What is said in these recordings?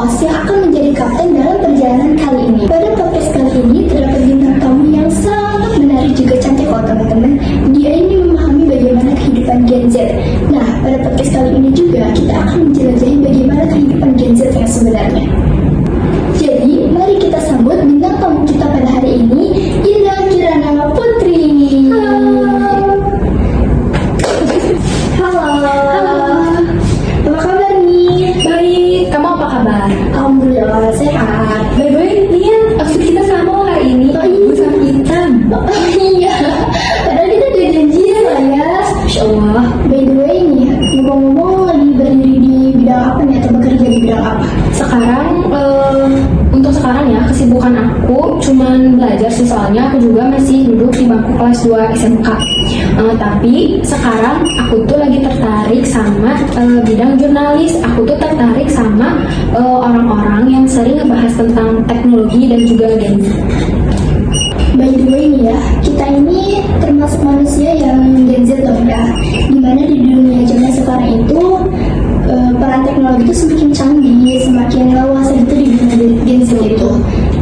host yang akan menjadi kapten dalam perjalanan kali ini. Pada podcast kali ini terdapat bintang tamu yang sangat menarik juga cantik kok teman-teman. Dia ini memahami bagaimana kehidupan Gen Z. Nah, pada podcast kali ini juga kita akan menjelajahi bagaimana kehidupan Gen Z yang sebenarnya. Jadi, mari kita sambut bintang tamu kita pada hari ini, Indah Kirana Putri. Halo. Halo. Apa kabar nih? Baik, kamu apa kabar? Alhamdulillah sehat. By the way, lihat outfit kita sama hari ini. Oh iya. Sama hitam. Oh iya. Padahal kita udah janjian lah ya. Masya Allah. By the way nih, ngomong-ngomong lagi berdiri di bidang apa nih atau bekerja di bidang apa? Sekarang, untuk sekarang ya, kesibukan aku cuman belajar sih, soalnya aku juga masih duduk di bangku kelas 2 SMK. Tapi sekarang aku tuh lagi tertarik sama bidang jurnalis. Aku tuh tertarik sama orang-orang yang sering ngebahas tentang teknologi dan juga games. By the way nih ya, kita ini termasuk manusia yang Gen Z loh ya. Dimana di dunia zaman sekarang itu peran teknologi itu semakin canggih, semakin luas gitu di dunia Gen Z itu.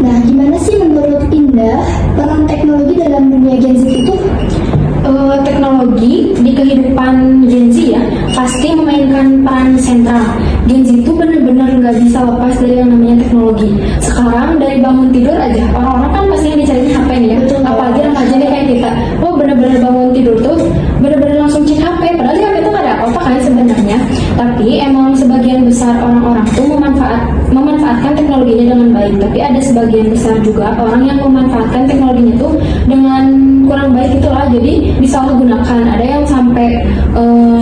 Nah, gimana sih menurut Indah peran teknologi dalam dunia Gen Z itu? Teknologi di kehidupan Gen Z ya pasti memainkan peran sentral. Gen Z itu benar-benar nggak bisa lepas dari yang namanya teknologi. Sekarang dari bangun tidur aja, orang-orang kan pasti yang dicari HP nih ya. Betul. Apalagi remaja nih kayak kita. Oh, benar-benar bangun tidur tuh benar-benar langsung cek HP. Padahal di HP itu nggak ada apa-apa kan sebenarnya. Tapi emang sebagian besar orang-orang tuh memanfaatkan teknologinya dengan baik. Tapi ada sebagian besar juga orang yang memanfaatkan teknologinya tuh dengan kurang baik itulah. Jadi disalahgunakan. Ada yang sampai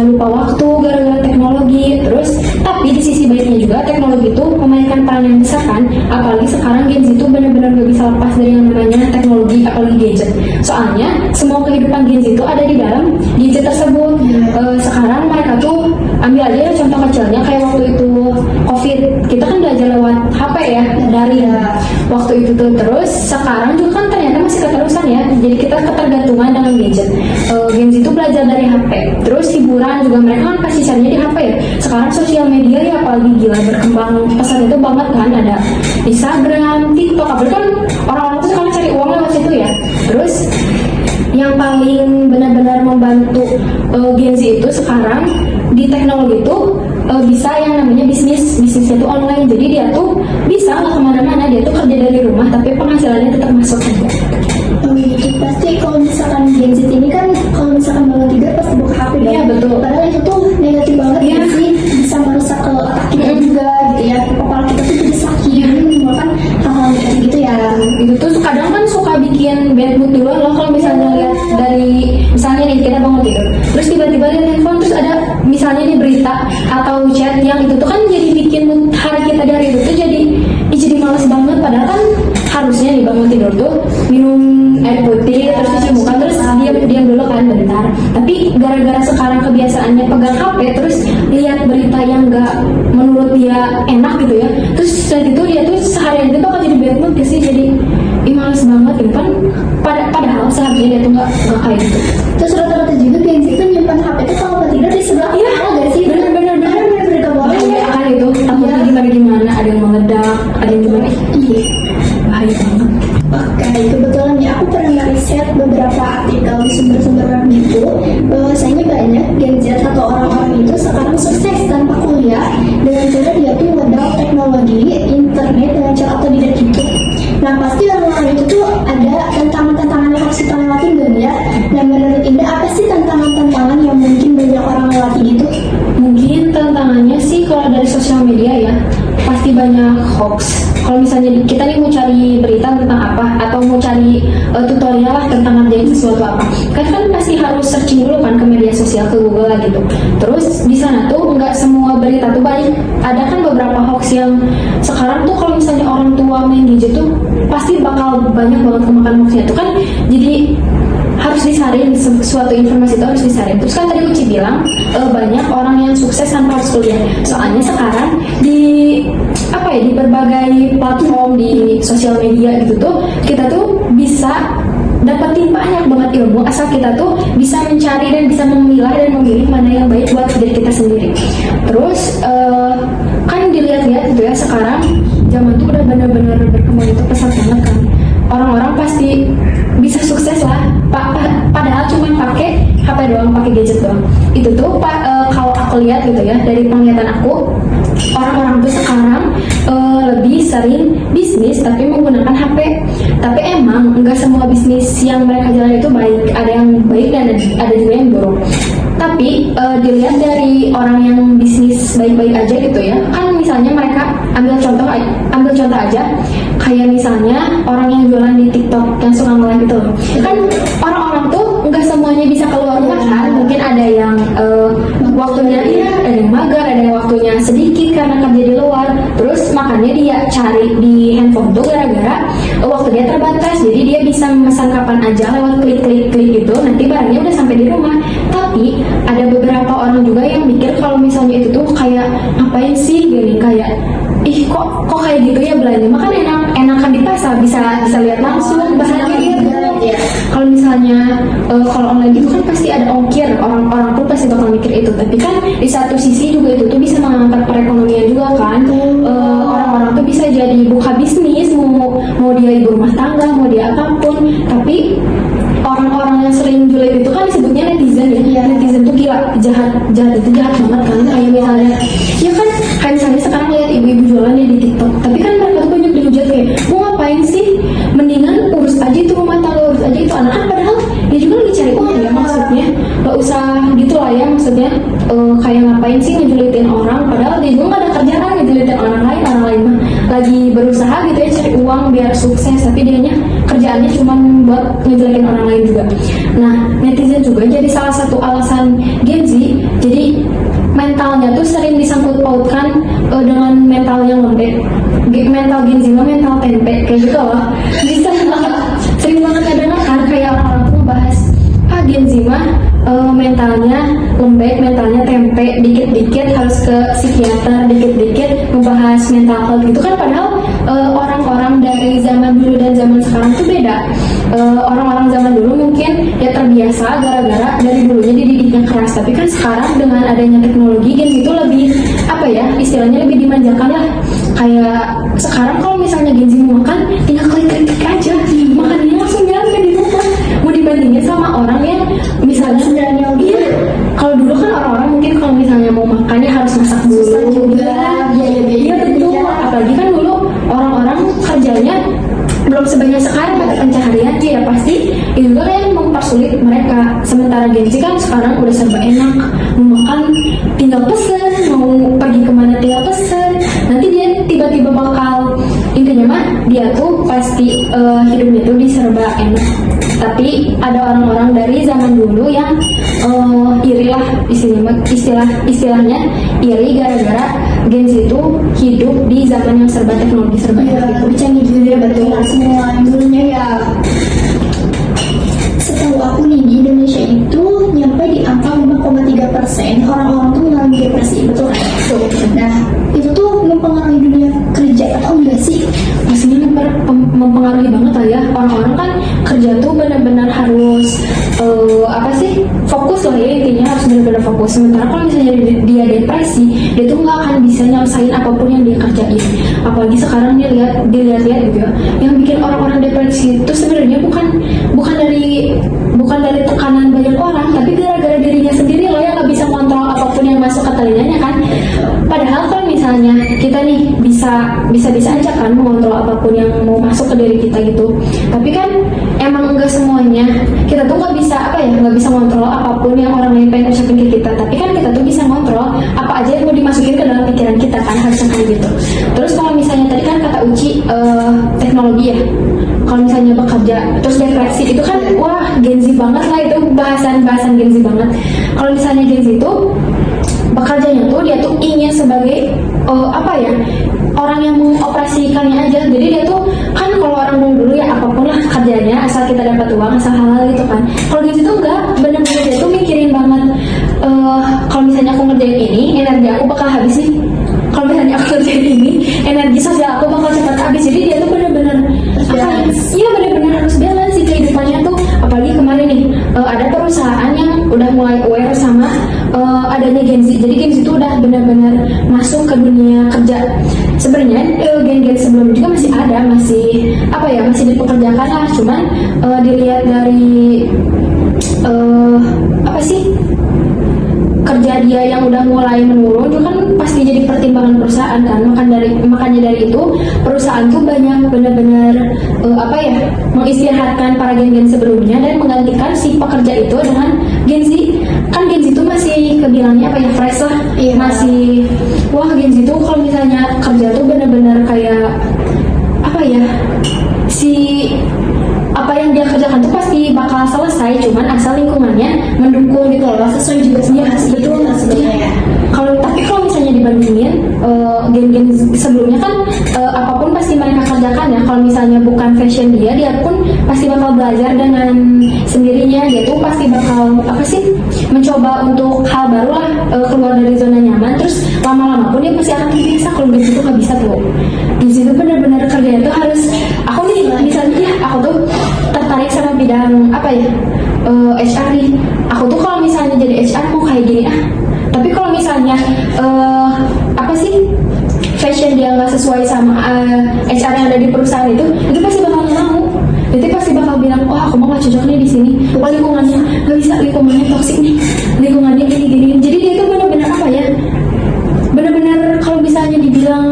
lupa waktu gara-gara teknologi. Terus tapi di sisi baiknya juga teknologi itu memainkan peran yang besar kan. Apalagi sekarang Gen Z itu benar-benar gak bisa lepas dari yang namanya teknologi, apalagi gadget. Soalnya semua kehidupan Gen Z itu ada di dalam gadget tersebut. Sekarang mereka tuh ambil aja ya contoh kecilnya kayak waktu itu COVID, kita kan belajar lewat HP ya dari waktu itu tuh. Terus sekarang juga kan ternyata masih keterusan ya. Jadi kita ketergantungan dengan gadget. Gen Z itu belajar dari HP. Terus hiburan juga mereka kan pasti carinya di HP ya. Sekarang sosial media ya apalagi gila berkembang pesat itu banget kan. Ada Instagram, TikTok, apalagi kan orang-orang tuh sekarang cari uang lewat situ ya. Terus yang paling benar-benar membantu Gen Z itu sekarang di teknologi itu bisa yang namanya bisnisnya tuh online. Jadi dia tuh bisa nggak kemana-mana, dia tuh kerja dari rumah tapi penghasilannya tetap masuk aja. Oh gitu, pasti kalau misalkan Gen Z ini kan kalau misalkan bangun tidur pasti buka HP dong. Iya, betul. Padahal itu tuh negatif banget ya sih, bisa merusak ke otak kita juga gitu ya. Kepala kita tuh jadi sakit, menimbulkan hal-hal negatif gitu ya. Itu tuh kadang kan suka bikin bad mood duluan loh kalau misalnya lihat dari misalnya nih kita bangun tidur terus tiba-tiba lihat handphone terus ada misalnya nih berita atau chat yang itu tuh kan jadi bikin mood hari kita dari itu tuh jadi males banget. Padahal kan harusnya nih bangun tidur tuh minum air putih terus cuci muka terus diam dulu kan bentar. Tapi gara-gara sekarang kebiasaannya pegang HP terus lihat berita yang nggak menurut dia enak gitu ya, terus dari itu dia tuh seharian itu bakal jadi bad mood ya sih. Jadi males banget gitu kan. Padahal seharusnya dia tuh nggak kayak gitu. Terus rata-rata juga Gen Z itu nyimpan HP itu kalau mau tidur di sebelah Iya, nggak sih? bener-bener Gak boleh ya. bahaya kan itu. Takutnya gimana, ada yang meledak, ada yang gimana. Iya. Bahaya banget. Oke, kebetulan ya aku pernah riset beberapa artikel di sumber-sumber web gitu bahwasanya banyak Gen Z atau orang-orang itu sekarang sukses tanpa kuliah dengan cara dia tuh modal teknologi, internet dengan cara otodidak gitu. Nah pasti orang-orang itu tuh ada tantangan-tantangan yang harus kita lewatin kan ya. Nah menurut Indah apa sih tantangan-tantangan yang mungkin banyak orang lewati gitu? Mungkin tantangannya sih kalau dari sosial media ya pasti banyak hoax. Kalau misalnya kita nih mau cari berita tentang apa atau mau cari tutorial lah tentang ngerjain sesuatu apa, kan pasti harus searching dulu kan ke media sosial, ke Google lah gitu. Terus di sana tuh nggak semua berita tuh baik. Ada kan beberapa hoax yang sekarang tuh kalau misalnya orang tua main gadget tuh pasti bakal banyak banget kemakan hoaxnya tuh kan. Jadi harus disaring, suatu informasi itu harus disaring. Terus kan tadi Uci bilang banyak orang yang sukses tanpa harus kuliah. Soalnya sekarang di di berbagai platform di sosial media gitu tuh kita tuh bisa dapetin banyak banget ilmu asal kita tuh bisa mencari dan bisa memilah dan memilih mana yang baik buat diri kita sendiri. Terus kan dilihat-lihat tuh ya, sekarang zaman tuh udah bener-bener berkembang itu pesat banget kan. Orang-orang pasti bisa sukses lah, padahal cuma pakai HP doang, pakai gadget doang. Itu tuh kalau aku lihat gitu ya, dari penglihatan aku, orang-orang tuh sekarang lebih sering bisnis tapi menggunakan HP. Tapi emang nggak semua bisnis yang mereka jalan itu baik, ada yang baik dan ada juga yang buruk. Tapi dilihat dari orang yang bisnis baik-baik aja gitu ya, kan misalnya mereka ambil contoh aja, kayak misalnya orang yang jualan di TikTok yang suka nge-live gitu loh. Kan orang-orang tuh nggak semuanya bisa keluar rumah kan, mungkin ada yang waktunya ada yang mager, ada yang waktunya sedikit karena kerja di luar, terus makanya dia cari di handphone tuh gara-gara waktu dia terbatas, jadi dia bisa memesan kapan aja lewat klik gitu, nanti barangnya udah sampai di rumah. Tapi ada beberapa orang juga yang mikir kalau misalnya itu tuh kayak ngapain sih gini, kayak kok kayak gitu ya belanja, makan enakan di pasar, bisa lihat langsung bahannya gitu. Kalau misalnya kalau online gitu kan pasti ada ongkir, orang pun pasti bakal mikir itu. Tapi kan di satu sisi juga itu tuh bisa mengangkat perekonomian juga kan. Orang-orang tuh bisa jadi buka bisnis, mau dia ibu rumah tangga, mau dia apapun. Tapi orang-orang yang sering julid itu kan disebutnya netizen ya. Netizen tuh gila, jahat itu jahat banget kan. Kayak misalnya, ya kan kayak misalnya sekarang lihat ibu-ibu jualan di TikTok, tapi kan mereka tuh banyak dihujat kayak, mau ngapain sih, mendingan urus aja itu rumah tangga, urus aja itu anak, padahal dia juga lagi cari uang ya, maksudnya gak usah gitu lah ya, maksudnya kayak ngapain sih ngejulitin orang, padahal dia juga gak ada kerjaan ngejulitin orang lain mah lagi berusaha gitu ya cari uang biar sukses, tapi dianya kerjaannya cuma buat ngejelekin orang lain juga. Nah, netizen juga jadi salah satu alasan Gen Z, jadi mentalnya tuh sering disangkut pautkan dengan mental yang lembek. Mental Gen Z mah mental tempe kayak gitu loh. Bisa sering banget kadang-kadang kayak orang-orang tuh ngebahas Gen Z mah mentalnya lembek, mentalnya tempe, dikit-dikit harus ke psikiater, dikit-dikit membahas mental health gitu kan, padahal orang-orang dari zaman dulu dan zaman sekarang tuh beda. Orang-orang zaman dulu mungkin ya terbiasa gara-gara dari dulunya dididiknya keras, tapi kan sekarang dengan adanya teknologi Gen Z itu lebih apa ya, istilahnya lebih dimanjakan lah. Kayak sekarang kalau misalnya Gen Z mau makan tinggal klik aja, makannya langsung nyampe di rumah. Mau dibandingin sama orang yang misalnya kalau dulu kan orang-orang mungkin kalau misalnya mau makannya harus masak dulu juga. Iya betul, apalagi kan dulu orang-orang kerjanya belum sebanyak sekarang, ada pencaharian ya pasti itu juga yang mempersulit mereka. Sementara Gen Z kan sekarang udah serba enak, mau makan tinggal pesen, mau pergi kemana tinggal pesen, nanti dia tiba-tiba bakal, intinya mah dia tuh pasti hidupnya tuh diserba enak. Tapi ada orang-orang dari zaman dulu yang iri lah, istilahnya iri gara-gara Gen Z itu hidup di zaman yang serba teknologi, serba enak gitu. Canggih juga betul semua. Dulunya ya, setahu aku nih di Indonesia itu nyampe di angka 5,3% orang-orang tuh mengalami depresi, betul kan? Nah, itu tuh mempengaruhi dunia kerja atau enggak sih? Pastinya mempengaruhi banget lah ya. Orang-orang kan kerja tuh benar-benar harus fokus lah ya, intinya harus benar-benar fokus. Sementara kalau misalnya dia depresi, dia tuh nggak akan bisa nyelesain apapun yang dia kerjain. Apalagi sekarang dilihat gitu ya, yang bikin orang-orang depresi itu sebenarnya bukan dari tekanan banyak orang, tapi gara-gara dirinya sendiri loh yang nggak bisa kontrol apapun yang masuk ke telinganya kan. Padahal kalau misalnya kita nih bisa aja kan mengontrol apapun yang mau masuk ke diri kita gitu, tapi kan emang enggak semuanya. Kita tuh nggak bisa ngontrol apapun yang orang lain pengen ucapin ke kita, tapi kan kita tuh bisa ngontrol apa aja yang mau dimasukin ke dalam pikiran kita kan, harusnya kayak gitu. Terus kalau misalnya tadi kan kata Uci teknologi ya, kalau misalnya bekerja terus depresi itu kan wah Gen Z banget lah, itu bahasan Gen Z banget. Kalau misalnya Gen Z itu bekerjanya tuh dia tuh ingin sebagai orang yang mengoperasikannya aja. Jadi dia tuh kan kalau orang dulu ya apapun lah kerjanya asal kita dapat uang, asal halal gitu kan. Kalau gitu tuh enggak, bener-bener dia tuh mikirin banget kalau misalnya aku ngerjain ini energi aku bakal habis nih, kalau misalnya aku ngerjain ini energi sosial aku bakal cepat habis. Jadi dia tuh bener-bener bener-bener harus balance sih kehidupannya tuh. Apalagi kemarin nih ada perusahaan yang udah mulai aware sama adanya Gen Z. Jadi Gen Z itu udah benar-benar masuk ke dunia kerja. sebenarnya gen-gen sebelum juga masih ada, masih apa ya, masih dipekerjakan lah, cuman dilihat dari apa sih, kerja dia yang udah mulai menurun itu kan pasti jadi pertimbangan perusahaan kan. Makanya dari itu perusahaan tuh banyak benar-benar apa ya, mengistirahatkan para gen-gen sebelumnya dan menggantikan si pekerja itu dengan Gen Z. Kan Gen Z itu masih kebilangnya apa ya, fresh lah, masih wah Gen Z itu kalau misalnya kerja tuh benar-benar kayak apa ya, si apa yang dia kerjakan tuh pasti bakal selesai, cuman asal lingkungannya mendukung gitu loh, sesuai juga sama betul sebenarnya. Tapi kalau misalnya dibandingin gen-gen sebelumnya kan apapun pasti mereka kerjakan ya. Kalau misalnya bukan fashion dia pun pasti bakal belajar dengan sendirinya. Dia tuh pasti bakal apa sih, mencoba untuk hal baru lah, keluar dari zona nyaman. Terus lama-lama pun dia pasti akan terbiasa. Kalau gitu tuh nggak bisa tuh. Di situ benar-benar kerjanya tuh harus, aku nih misalnya ya, aku tuh tertarik sama bidang apa ya, HR nih. Aku tuh kalau misalnya jadi HR mau kayak gini tapi kalau misalnya apa sih, fashion dia nggak sesuai sama HR yang ada di perusahaan itu pasti bakal nggak mau. Jadi pasti bakal bilang, oh aku mau nggak cocok nih di sini. Oh lingkungannya nggak bisa, lingkungannya toksik nih, lingkungannya gini. Jadi dia itu benar-benar apa ya, benar-benar kalau misalnya dibilang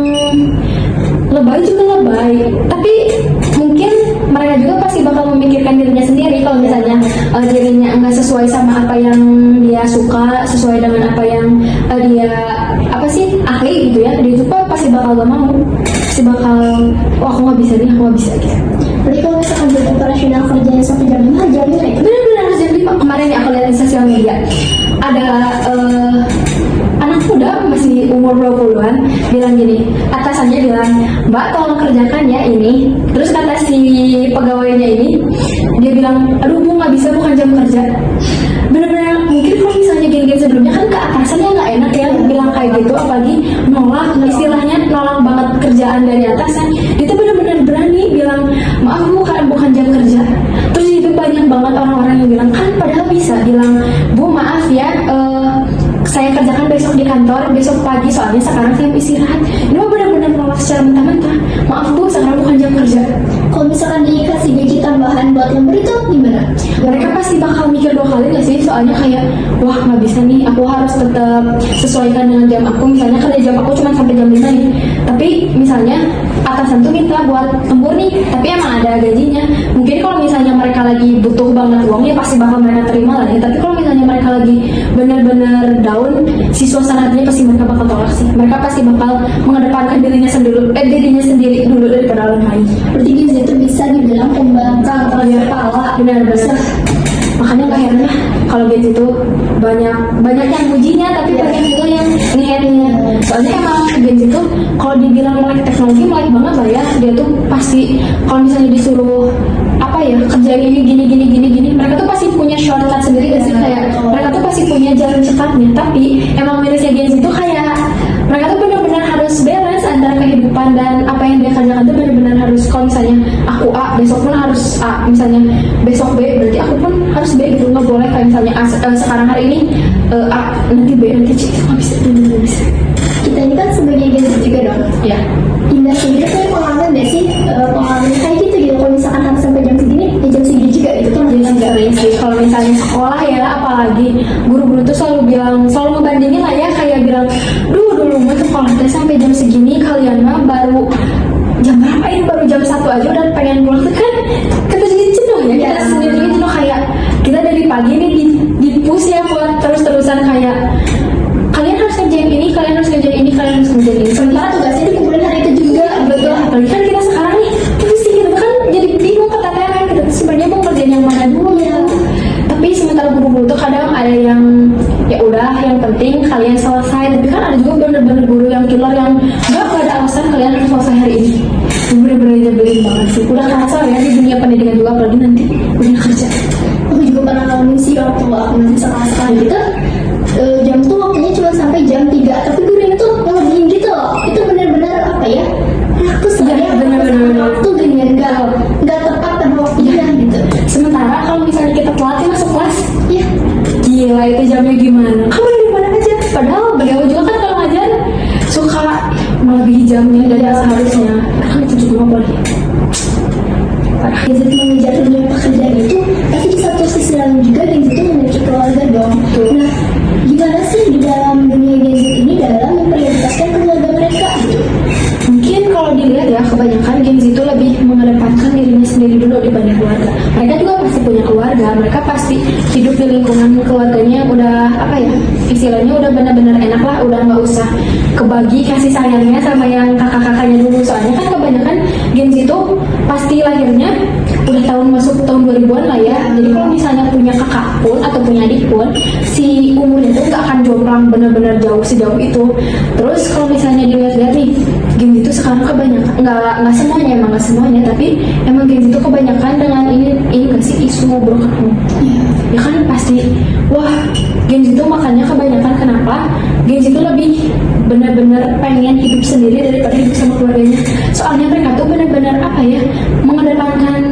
lebay juga lebay, tapi mungkin mereka juga pasti bakal memikirkan dirinya sendiri. Kalau misalnya dirinya enggak sesuai sama apa yang dia suka, sesuai dengan apa yang dia apa sih ahli gitu ya, dia juga pasti bakal gak mau, pasti bakal oh aku nggak bisa nih, aku nggak bisa gitu. Jadi kalau misalkan di operasional kerjanya sampai jam 5, jam 5 itu benar-benar harus jam 5. Kemarin ya aku lihat di sosial media ada anak muda masih umur 20-an bilang gini, atasannya bilang, Mbak tolong kerjakan ya ini. Terus kata si pegawainya ini, dia bilang, aduh Bu nggak bisa, bukan jam kerja. Benar-benar mungkin kalau misalnya gen-gen sebelumnya kan ke atasannya nggak enak ya bilang kayak gitu, apalagi nolak, istilahnya nolak banget kerjaan dari atasan. Itu benar-benar berani bilang, maaf Bu bukan jam kerja. Terus itu banyak banget orang-orang yang bilang, kan padahal bisa bilang, Bu maaf ya, saya kerjakan besok di kantor, besok pagi, soalnya sekarang saya istirahat. Ini mah benar-benar nolak secara mentah-mentah. Maaf Bu, sekarang bukan jam kerja. kalau misalkan dikasih gaji tambahan buat lembur itu gimana? Mereka pasti bakal mikir 2 kali gak sih? Soalnya kayak, wah nggak bisa nih, aku harus tetap sesuaikan dengan jam aku. Misalnya kerja jam aku cuma sampai jam 5 nih, tapi misalnya atasan tuh minta buat lembur nih, tapi emang ada gajinya. Mungkin kalau misalnya mereka lagi butuh banget uang, ya pasti bakal mereka terima lah ya. Tapi kalau misalnya mereka lagi benar-benar down, si suasana hatinya pasti mereka bakal tolak sih. Mereka pasti bakal mengedepankan dirinya sendiri dulu daripada orang lain. Berarti Gen Z itu bisa dibilang pembangkang keras kepala. Benar-benar. Makanya nggak heran lah kalau Gen Z itu banyak yang mujinya, tapi banyak juga yang ngehatnya. Soalnya emang Gen Z itu kalau dibilang melek teknologi, melek banget lah ya. Dia tuh pasti kalau misalnya disuruh apa ya, kerjain ini gini, mereka tuh pasti punya shortcut sendiri gak sih, kayak mereka tuh pasti punya jalan cepatnya. Tapi emang minusnya Gen Z itu kayak mereka tuh benar-benar harus balance antara kehidupan dan apa yang dia kerjakan tuh benar-benar harus. Kalau misalnya aku A, besok pun harus A, misalnya besok B, berarti aku pun harus B gitu. Nggak boleh kayak misalnya A, sekarang hari ini A, nanti B, nanti C. Itu nggak bisa, benar-benar bisa. Kita ini kan sebagai Gen Z juga dong. Ya. Indah sendiri punya pengalaman gak sih, pengalaman kayak gitu kalau misalkan harus sampai jam segini, ya jam segini juga itu tuh Jadi nggak sih kalau misalnya sekolah ya, apalagi guru-guru tuh selalu ngebandingin lah ya, kayak bilang, dulu mah sekolah teh sampai jam segini, kalian mah baru jam berapa ini, baru jam 1 aja udah pengen pulang. Tuh kan kita jadi jenuh ya, kita sendiri jenuh, kayak kita dari pagi nih di push ya buat terus-terusan kayak kalian harus kerjain ini, kalian harus kerjain ini. Sementara tugasnya dikumpulin hari itu juga. Betul, apalagi kan kita sekarang nih pusing gitu kan, jadi bingung keteteran gitu. Sebenarnya mau kerjain yang mana dulu ya. Tapi sementara guru-guru tuh kadang ada yang ya udah yang penting kalian selesai. Tapi kan ada juga bener-bener guru yang killer yang nggak ada alasan kalian harus selesai hari ini. Bener-bener nyebelin banget sih. Udah kerasa ya di dunia pendidikan juga, apalagi nanti udah kerja. Aku juga pernah ngalamin sih waktu aku masih sekolah gitu. Jam tuh waktunya cuma sampai jam 3, tapi gurunya tuh ngelebihin gitu loh. Itu benar-benar apa ya, aku sebenarnya benar-benar waktu dengan nggak tepat pada waktunya gitu. Sementara kalau misalnya kita telat masuk kelas, Ya gila itu jamnya gimana? Kamu dari mana aja? Padahal beliau juga kan kalau ngajar suka melebihi jamnya, dan kan Gen Z itu lebih mengedepankan dirinya sendiri dulu dibanding keluarga. Mereka juga pasti punya keluarga, mereka pasti hidup di lingkungan keluarganya udah apa ya, istilahnya udah benar-benar enak lah, udah nggak usah kebagi kasih sayangnya sama yang kakak-kakaknya dulu. Soalnya kan kebanyakan Gen Z itu pasti lahirnya udah masuk tahun 2000-an lah ya. Jadi kalau misalnya punya kakak pun atau punya adik pun, si umurnya itu nggak akan jomplang benar-benar jauh sejauh itu. Terus kalau misalnya dilihat-lihat nih, Gen Z itu sekarang kebanyakan nggak semuanya, emang nggak semuanya, tapi emang Gen Z itu kebanyakan dengan ini nggak sih, isu broken home. Ya kan pasti, wah Gen Z itu makanya kebanyakan kenapa Gen Z itu lebih benar-benar pengen hidup sendiri daripada hidup sama keluarganya. Soalnya mereka tuh benar-benar apa ya, mengedepankan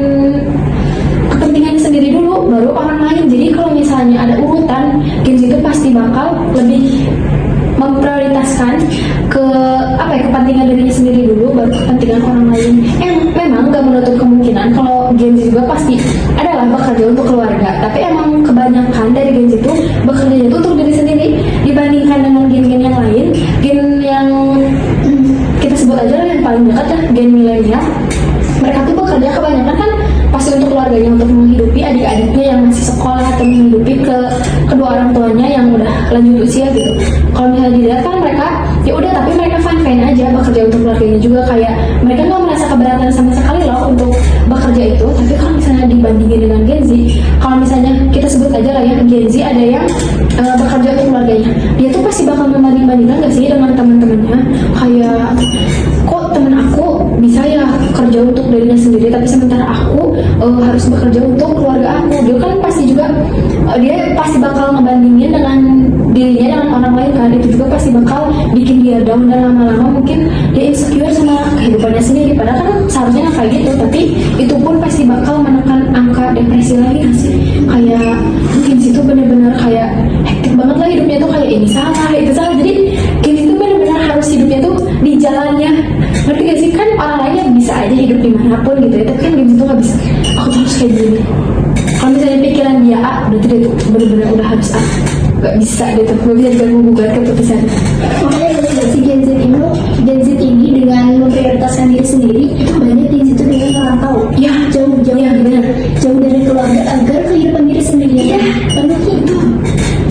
kepentingan sendiri dulu baru orang lain. Jadi kalau misalnya ada urutan, Gen Z itu pasti bakal lebih memprioritaskan ke apa ya, kepentingan dirinya sendiri dulu baru kepentingan orang lain. Memang gak menutup kemungkinan kalau Gen Z juga pasti adalah bekerja untuk keluarga, tapi emang kebanyakan dari Gen Z itu bekerja itu untuk diri sendiri dibandingkan dengan gen-gen yang lain. Gen yang kita sebut aja lah yang paling dekat ya, gen milenial. Mereka tuh bekerja kebanyakan kan pasti untuk keluarganya, untuk menghidupi adik-adiknya yang masih sekolah atau menghidupi kedua orang tuanya yang udah lanjut usia gitu. Kalau misalnya dilihat kan mereka ya udah, tapi mereka fine aja bekerja untuk keluarganya juga, kayak mereka nggak merasa keberatan sama sekali loh untuk bekerja itu. Tapi kalau misalnya dibandingin dengan Gen Z, kalau misalnya kita sebut aja lah ya, Gen Z ada yang bekerja untuk keluarganya, dia tuh pasti bakal membanding-bandingkan gak sih dengan teman-temannya, kayak kok temen aku bisa ya kerja untuk dirinya sendiri tapi sementara aku harus bekerja untuk keluarga aku. Dia kan pasti juga dia pasti bakal ngebandingin dengan dirinya dengan orang lain kan. Itu juga pasti bakal bikin dia down dan lama-lama mungkin dia insecure sama kehidupannya sendiri, padahal kan seharusnya nggak kayak gitu. Tapi itu pun pasti bakal menekan angka depresi lagi kan sih. Kayak mungkin situ bener-bener kayak hektik banget lah hidupnya tuh, kayak ini salah itu salah. Jadi Gen Z itu bener-bener harus hidupnya tuh di jalannya, ngerti gak sih? Kan orang lainnya bisa aja hidup dimanapun gitu ya, tapi kan Gen Z itu gak bisa, aku tuh harus kayak gini. Kalau misalnya pikiran dia A, berarti dia tuh bener-bener udah harus A. Gak bisa dia tuh, gak bisa juga menggugat keputusan. Makanya si Gen Z ini dengan memprioritaskan diri sendiri, itu banyak Gen Z itu dengan merantau Ya, jauh-jauh ya, benar. jauh dari keluarga agar kehidupan diri sendiri ya banyak itu.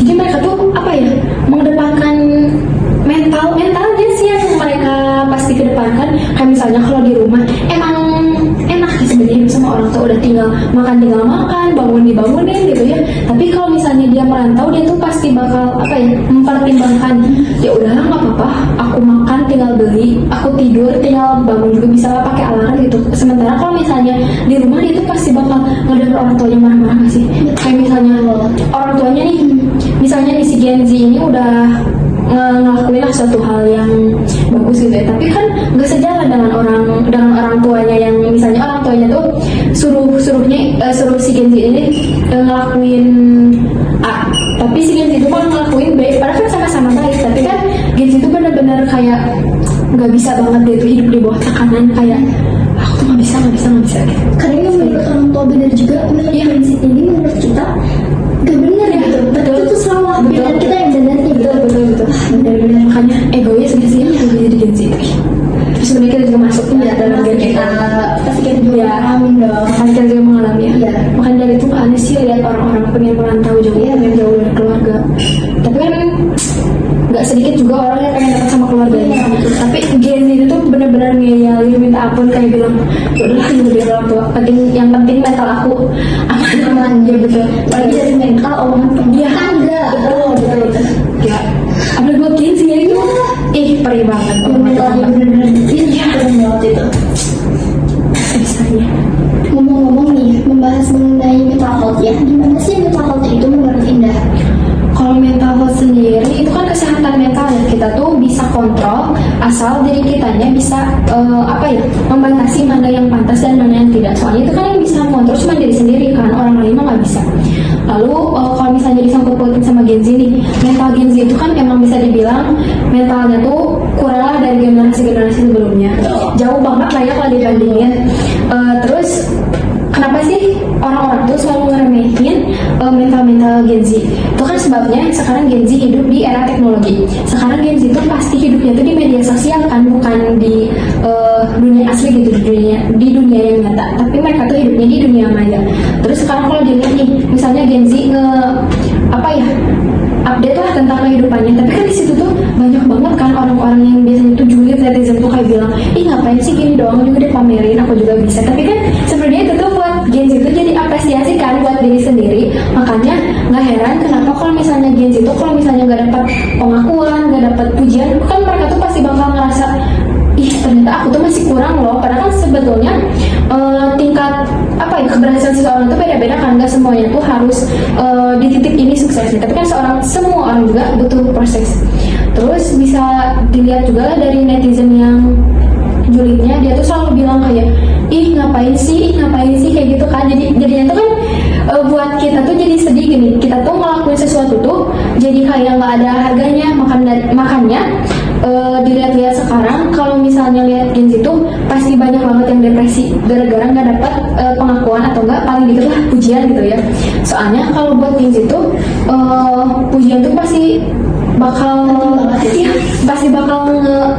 Jadi mereka tuh apa ya, mengedepankan mentalnya sih yang mereka pasti kedepankan. Kayak misalnya kalau di rumah emang enak sih sebenarnya hidup sama orang tua, udah tinggal makan bangun dibangunin gitu ya. Tapi kalau misalnya dia merantau, dia tuh pasti bakal apa ya, mempertimbangkan ya udahlah nggak apa-apa, aku makan tinggal beli, aku tidur tinggal bangun juga bisa lah pakai alarm gitu. Sementara kalau misalnya di rumah dia tuh pasti bakal ngedenger orang tuanya marah-marah nggak sih. Kayak misalnya orang tuanya nih, misalnya nih si Gen Z ini udah ngelakuin suatu hal yang bagus gitu ya, tapi kan gak sejalan dengan orang tuanya yang misalnya orang tuanya tuh suruh si Gen Z ini ngelakuin A, tapi si Gen Z itu malah ngelakuin B, padahal kan sama-sama baik. Tapi kan Gen Z itu benar-benar kayak gak bisa banget dia tuh hidup di bawah tekanan, kayak aku tuh gak bisa gitu. Karena menurut orang tua benar juga, menurut Gen Z ini menurut kita gak benar ya, gitu. Betul, itu tuh salah, benar kita yang benar gitu. Betul. Benar-benar makanya egois gak sih yang jadi Gen Z. Terus sebenarnya kita juga masuk dalam Gen Z. Pasti kita juga ngalamin dong. Kan kita juga mengalami ya. Iya. Makanya dari itu aneh sih lihat orang-orang pengen merantau jauh, pengen jauh dari keluarga. Tapi kan nggak sedikit juga orang yang pengen dekat sama keluarganya. Tapi Gen Z itu benar-benar ngeyelin minta ampun, kayak bilang udahlah ini biar orang tua. Yang penting mental aku aman ya, betul. Apalagi dari mental omongan tangga. Betul. Ya. Apalagi buat Gen Z ya itu. Perih banget. Mentalnya benar-benar keren banget itu. Misalnya. Ngomong-ngomong nih, membahas mengenai mental health ya. Gimana sih mental health itu menurut Indah? Kalau mental health sendiri itu kan kesehatan mental ya, kita tuh bisa kontrol asal diri kitanya bisa membatasi mana yang pantas dan mana yang tidak. Soalnya itu kan yang bisa mengontrol cuma diri sendiri kan, orang lain mah nggak bisa. Lalu kalau misalnya disangkut pautin sama Gen Z nih, mental Gen Z itu kan emang bisa dibilang mentalnya tuh kurang lah dari generasi sebelumnya, jauh banget lah ya kalau dibandingin. Terus kenapa sih orang-orang tuh selalu ngeremehin mental-mental Gen Z? Itu kan sebabnya sekarang Gen Z hidup di era teknologi. Sekarang Gen Z itu pasti hidupnya tuh di media sosial kan, bukan di dunia asli gitu, di dunia yang nyata. Tapi mereka tuh hidupnya di dunia maya. Terus sekarang kalau dilihat nih, misalnya Gen Z update lah tentang kehidupannya, tapi kan di situ tuh banyak banget kan orang-orang yang biasanya tuh julid, netizen tuh kayak bilang, ih ngapain sih gini doang juga dipamerin, aku juga bisa. Tapi kan sebenarnya itu tuh buat Gen Z itu jadi apresiasi kan buat diri sendiri. Makanya nggak heran kenapa kalau misalnya Gen Z itu kalau misalnya nggak dapat pengakuan, nggak dapat pujian, kan mereka tuh pasti bakal ngerasa, ih ternyata aku tuh masih kurang loh. Padahal kan sebetulnya tingkat keberhasilan seseorang itu beda-beda kan, nggak semuanya tuh harus di titik ini suksesnya. Tapi kan semua orang juga butuh proses. Terus bisa dilihat juga lah dari netizen yang julidnya, dia tuh selalu bilang kayak, ih ngapain sih kayak gitu kan. Jadinya tuh kan buat kita tuh jadi sedih gini, kita tuh ngelakuin sesuatu tuh jadi kayak nggak ada harganya. Makanya dilihat-lihat sekarang kalau misalnya lihat Gen Z tuh pasti banyak banget yang depresi gara-gara nggak dapat pengakuan atau nggak paling gitu lah pujian gitu ya. Soalnya kalau buat Gen Z tuh pujian tuh pasti bakal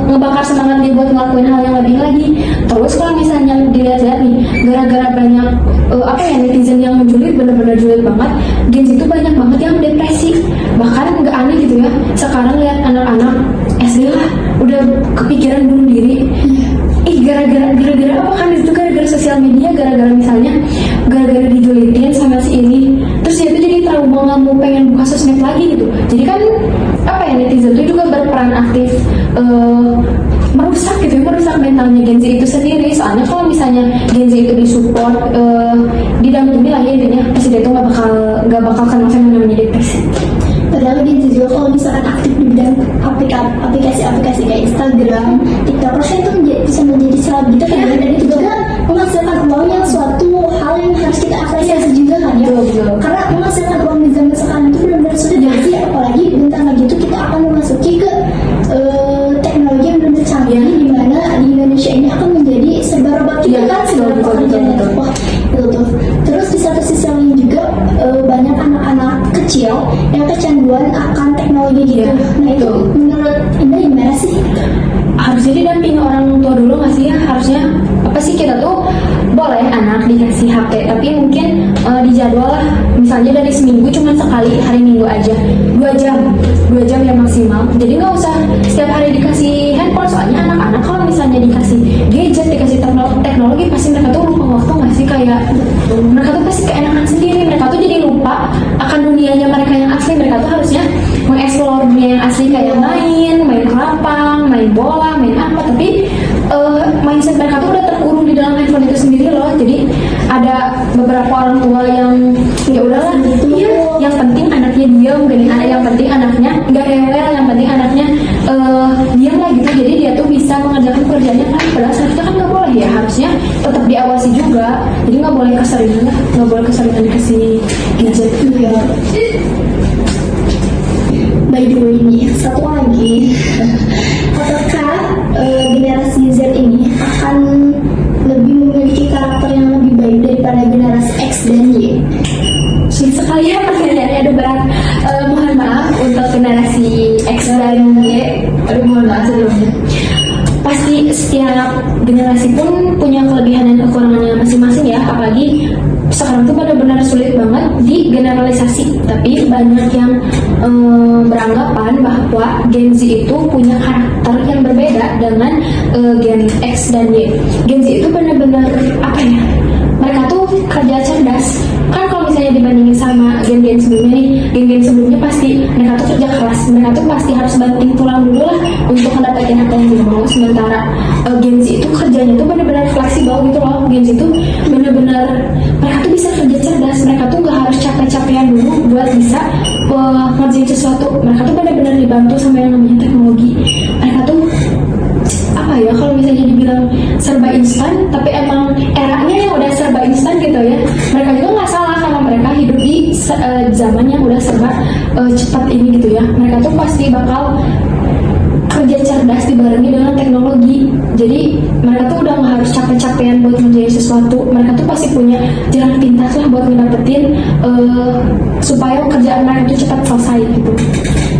ngebakar semangat dia buat ngelakuin hal yang lebih lagi. Terus kalau misalnya dilihat-lihat nih, gara-gara banyak netizen yang menjulit, bener-bener julid banget, Gen Z itu banyak banget yang depresi. Bahkan nggak aneh gitu ya, sekarang lihat anak-anak SD lah udah kepikiran bunuh diri. Gara-gara apa kan, itu gara-gara sosial media, gara-gara dijulitin sama si ini, terus dia tuh jadi trauma, nggak mau pengen buka sosmed lagi gitu. Jadi kan netizen itu juga berperan aktif merusak mentalnya Gen Z itu sendiri. Soalnya kalau misalnya Gen Z itu disupport, didampingi lah ya intinya, pasti dia tuh nggak bakal kena namanya depresi. Padahal Gen Z juga kalau misalkan aktif di bidang aplikasi kayak Instagram, TikTok, rasanya itu bisa menjadi seleb gitu kan, dan itu juga menghasilkan uang yang suatu hal yang harus kita apresiasi juga kan ya. Karena menghasilkan uang di zaman sekarang itu benar-benar sudah jadi, apalagi bentar lagi itu kita akan memasuki ke teknologi yang benar-benar canggih, di mana di Indonesia ini akan menjadi serba robot juga kan, segala pekerjaan. Wah itu tuh. Terus di satu sisi lain juga banyak anak-anak kecil yang kecanduan akan teknologi gitu. Nah itu menurut Indah gimana sih? Harusnya didampingi orang tua dulu nggak sih ya? Harusnya kita tuh boleh anak dikasih HP, tapi mungkin dijadwal lah, misalnya dari seminggu cuma sekali, hari Minggu aja 2 jam ya maksimal. Jadi nggak usah setiap hari dikasih handphone. Soalnya anak-anak kalau misalnya dikasih gadget, dikasih teknologi, pasti mereka tuh lupa waktu nggak sih? Kayak mereka tuh pasti keenakan sendiri, mereka tuh jadi lupa akan dunianya mereka yang asli. Mereka tuh harusnya mengeksplor dunia yang asli, kayak main kelapang, main bola, main apa. Tapi mindset mereka tuh udah terkurung di dalam handphone itu sendiri loh. Jadi ada beberapa orang tua yang ya udahlah, yang penting anaknya diam, yang penting anaknya nggak rewel, yang penting anaknya diam lah gitu. Jadi dia tuh bisa mengerjakan pekerjaannya kan. Padahal seharusnya kan nggak boleh ya, harusnya tetap diawasi juga. Jadi nggak boleh keseringan dikasih gadget juga. By the way nih, satu lagi, apakah generasi Z ini akan lebih memiliki karakter yang lebih baik daripada generasi X dan Y? Sulit sekali ya pertanyaannya, aduh berat. Mohon maaf untuk generasi X dan Y. Mohon maaf sebelumnya. Pasti setiap generasi pun punya kelebihan dan kekurangannya masing-masing ya. Apalagi sekarang tuh benar-benar sulit banget di generalisasi. Tapi banyak yang beranggapan bahwa Gen Z itu punya karakter yang berbeda dengan Gen X dan Y. Gen Z itu benar-benar mereka tuh kerja cerdas. Kan kalau misalnya dibandingin sama gen-gen sebelumnya nih, gen-gen sebelumnya pasti mereka tuh kerja keras, mereka tuh pasti harus banting tulang dulu lah untuk mendapatkan apa yang dia mau. Sementara Gen Z itu kerjanya tuh benar-benar fleksibel gitu loh. Gen Z itu benar-benar mereka tuh bisa kerja cerdas, mereka tuh gak harus capek-capekan dulu buat bisa ngerjain sesuatu. Mereka tuh benar-benar dibantu sama yang namanya teknologi. Mereka tuh kalau misalnya dibilang serba instan, tapi emang eranya yang udah serba instan gitu ya. Mereka juga nggak salah karena mereka hidup di zaman yang udah serba cepat ini gitu ya. Mereka tuh pasti bakal kerja kerja cerdas dibarengi dengan teknologi. Jadi mereka tuh udah nggak harus capek-capekan buat ngerjain sesuatu. Mereka tuh pasti punya jalan pintas lah buat ngedapetin supaya kerjaan mereka tuh cepat selesai gitu.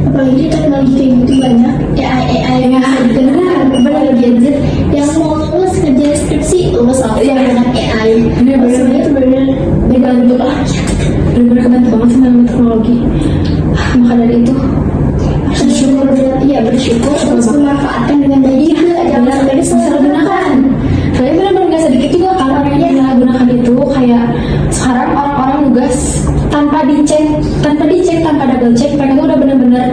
Apalagi teknologi kayak gitu banyak AI yang digunakan benar gadget yang mau lulus kerja skripsi lulus langsung dengan AI. Sebenarnya itu benar Dibantu lah, benar-benar kebantu banget sama teknologi. Maka dari itu bersyukur terus memanfaatkan dengan baik juga, jangan sampai disalahgunakan. Soalnya benar-benar gak sedikit juga kalau orang yang menyalahgunakan itu. Kayak sekarang orang-orang nugas tanpa dicek, tanpa double check, mereka tuh udah benar-benar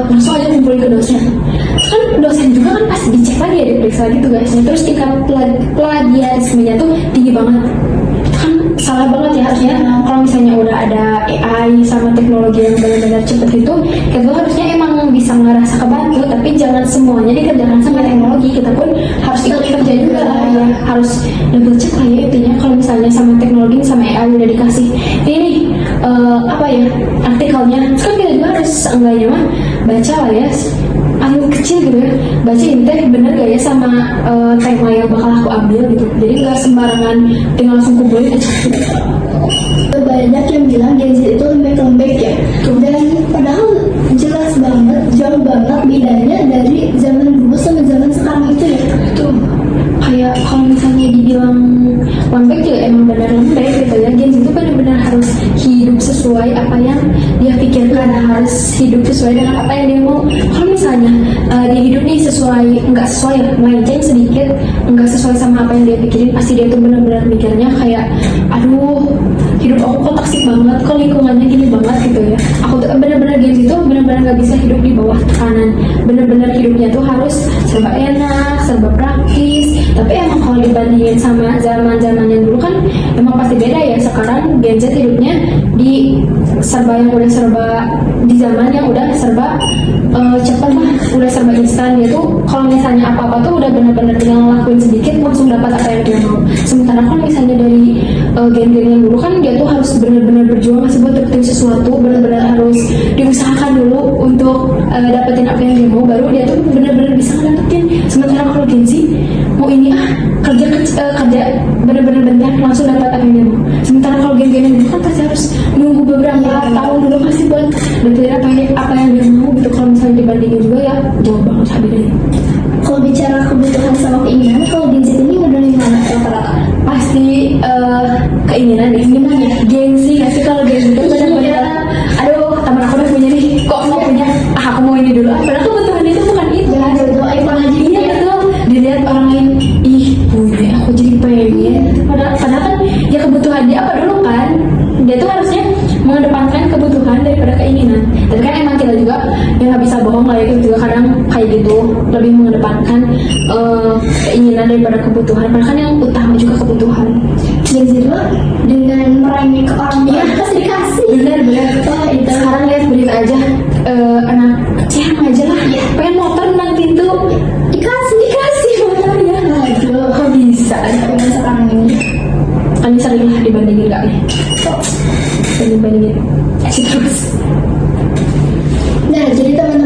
langsung aja kumpulin ke dosen. Kan dosen juga kan pasti dicek lagi ya, diperiksa lagi tugasnya. Terus tingkat plagiarismenya tuh tinggi banget. Kan salah banget ya, harusnya kalau misalnya udah ada AI sama teknologi yang benar-benar cepet itu, kita harusnya emang bisa ngerasa kebantu, tapi jangan semuanya dikerjakan sama teknologi. Kita pun harus ikut kerja juga lah ya, harus double check lah ya intinya. Kalau misalnya sama teknologi sama AI udah dikasih ini artikelnya, kan kita juga harus seenggaknya mah baca lah ya, kecil gitu ya, baca ini teh bener gak ya sama tema yang bakal aku ambil gitu. Jadi nggak sembarangan tinggal langsung kumpulin aja. Banyak yang bilang Gen Z itu lembek-lembek ya, dan padahal jelas banget, jauh banget bedanya dari zaman dulu sama zaman sekarang itu ya. Tuh kayak kalau misalnya dibilang lembek juga emang benar lembek gitu ya. Gen Z itu benar-benar harus hidup sesuai apa yang dia pikirkan, harus hidup sesuai dengan apa yang dia mau. Kalau misalnya dia hidup nih nggak sesuai, melenceng sedikit, nggak sesuai sama apa yang dia pikirin, pasti dia tuh benar-benar mikirnya kayak, aduh hidup aku kok toksik banget, kok lingkungannya gini banget gitu ya. Aku tuh benar-benar Gen Z tuh benar-benar nggak bisa hidup di bawah tekanan. Benar-benar hidupnya tuh harus serba enak, serba praktis. Tapi emang kalau dibandingin sama zaman-zaman yang dulu kan emang pasti beda ya. Sekarang Gen Z hidupnya di zaman yang udah serba cepat lah, udah serba instan. Dia tuh kalau misalnya apa-apa tuh udah benar-benar tinggal ngelakuin sedikit langsung dapat apa yang dia mau. Sementara kalau misalnya dari gen-gen yang dulu kan dia tuh harus benar-benar berjuang masih buat dapetin sesuatu, benar-benar harus diusahakan dulu untuk dapetin apa yang dia mau, baru dia tuh benar-benar bisa dapetin. Sementara kalau Gen Z mau ini kerja benar-benar bentar langsung dapat apa yang dia mau. Sementara kalau gen-gen yang dulu kan pasti harus nunggu beberapa tahun dulu pasti buat dapetin apa yang dia mau gitu. Kalau misalnya dibandingin juga ya jauh banget bedanya. Kalau bicara kebutuhan sama keinginan, kalau Gen Z ini udah di mana rata-rata? Pasti keinginan ya, gengsi nggak sih? Kalau gengsi itu benar-benar aduh teman aku udah punya nih, kok nggak punya, aku mau ini dulu. Padahal kebutuhan itu bukan itu. Jodoh iPhone aja Iya betul, dilihat orang lain, ih punya, aku jadi pengen. Padahal kan ya kebutuhan dia apa dulu kan? Dia tuh harusnya mengedepankan kebutuhan daripada keinginan. Tapi kan emang kita juga yang nggak bisa bohong lah ya, kita juga kadang kayak gitu lebih mengedepankan keinginan daripada kebutuhan. Padahal kan yang utama juga kebutuhan. Gen Z itu dengan merengek ke orang tua pasti dikasih. Bener. Itu Sekarang lihat berita aja, anak kecil aja lah, pengen motor nanti tuh dikasih motornya. aduh, Kok bisa? dengan sekarang ini. Kan sering lah dibandingin gak nih? Dibandingin terus. Nah, jadi teman